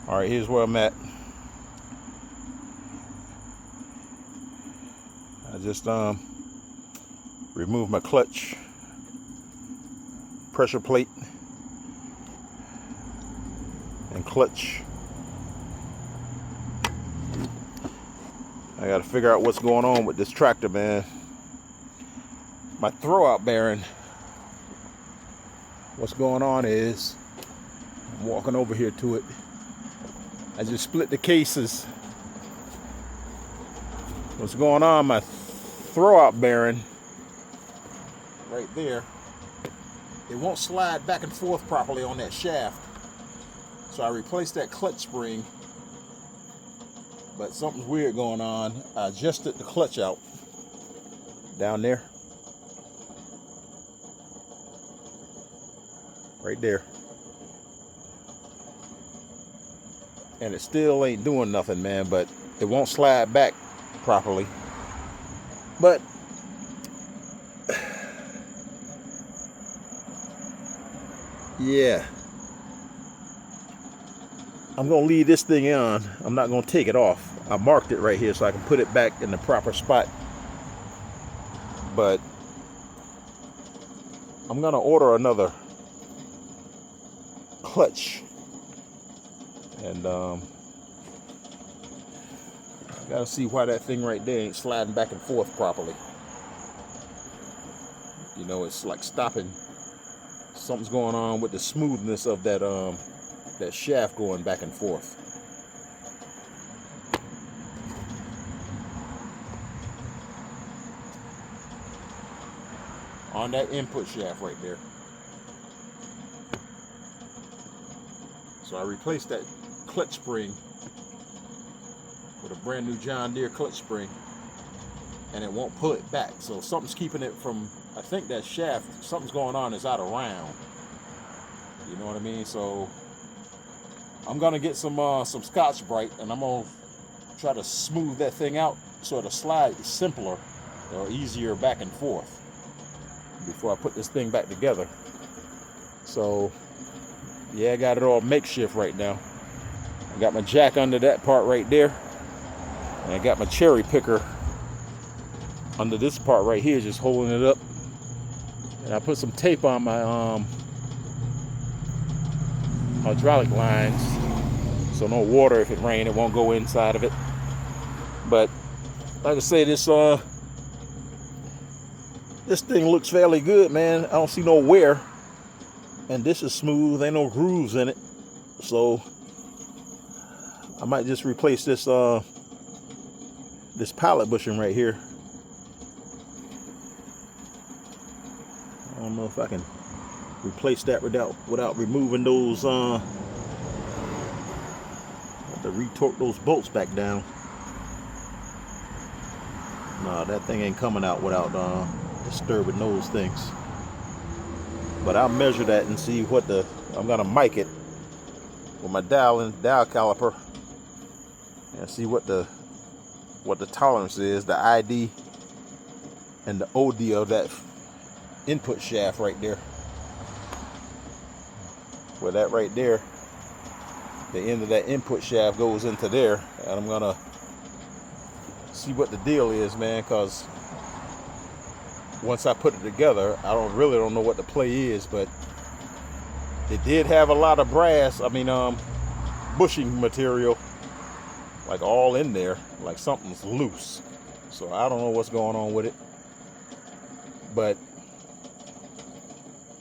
All right, here's where I'm at. I just removed my clutch pressure plate and clutch. I got to figure out what's going on with this tractor, man. My throwout bearing. What's going on is, I'm walking over here to it. I just split the cases. What's going on? My throwout bearing right there, it won't slide back and forth properly on that shaft. So I replaced that clutch spring, but something's weird going on. I adjusted the clutch out down there, right there, and it still ain't doing nothing, man. But it won't slide back properly. But yeah, I'm gonna leave this thing on. I'm not gonna take it off. I marked it right here so I can put it back in the proper spot. But I'm gonna order another clutch, and gotta see why that thing right there ain't sliding back and forth properly. You know, it's like stopping. Something's going on with the smoothness of that that shaft going back and forth. On that input shaft right there. So I replaced that clutch spring with a brand new John Deere clutch spring, and it won't pull it back. So something's keeping it from, I think that shaft, something's going on, is out of round. You know what I mean? So I'm gonna get some Scotch-Brite, and I'm gonna try to smooth that thing out so it'll slide simpler or easier back and forth before I put this thing back together. So yeah, I got it all makeshift right now. I got my jack under that part right there, and I got my cherry picker under this part right here, just holding it up. And I put some tape on my hydraulic lines, so no water, if it rains, it won't go inside of it. But like I say, this thing looks fairly good, man. I don't see no wear, and this is smooth. Ain't no grooves in it. So I might just replace this this pallet bushing right here. I don't know if I can replace that without removing those have to retorque those bolts back down. No, that thing ain't coming out without disturbing those things. But I'll measure that and see what I'm gonna mic it with my dial caliper and see what the tolerance is, the ID and the OD of that input shaft right there. Where that right there, the end of that input shaft goes into there, and I'm gonna see what the deal is, man, because once I put it together, I really don't know what the play is. But it did have a lot of brass, bushing material, like all in there, like something's loose. So I don't know what's going on with it, but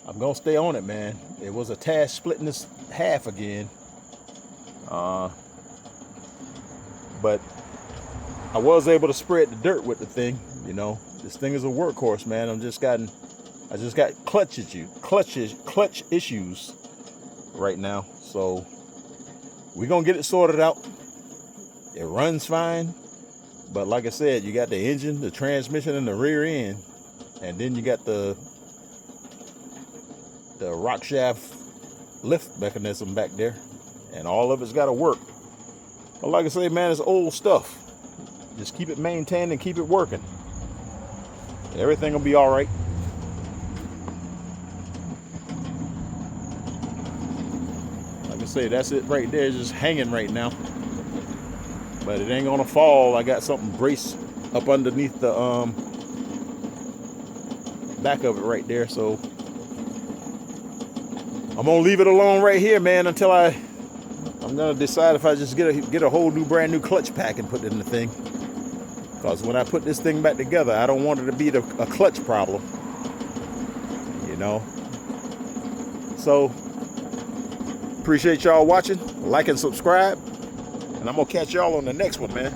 I'm gonna stay on it, man. It was a task splitting this half again, but I was able to spread the dirt with the thing. You know, this thing is a workhorse, man. I just got clutch issues right now. So we're gonna get it sorted out. It runs fine, but like I said, you got the engine, the transmission, and the rear end, and then you got the rock shaft lift mechanism back there, and all of it's got to work. But like I say, man, it's old stuff. Just keep it maintained and keep it working. Everything will be all right. Like I say, that's it right there, just hanging right now. But it ain't gonna fall. I got something braced up underneath the back of it right there. So I'm gonna leave it alone right here, man, until I'm gonna decide if I just get a whole new brand new clutch pack and put it in the thing. Because when I put this thing back together, I don't want it to be a clutch problem, you know. So appreciate y'all watching, like and subscribe, and I'm gonna catch y'all on the next one, man.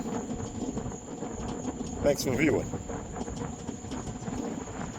Thanks for viewing.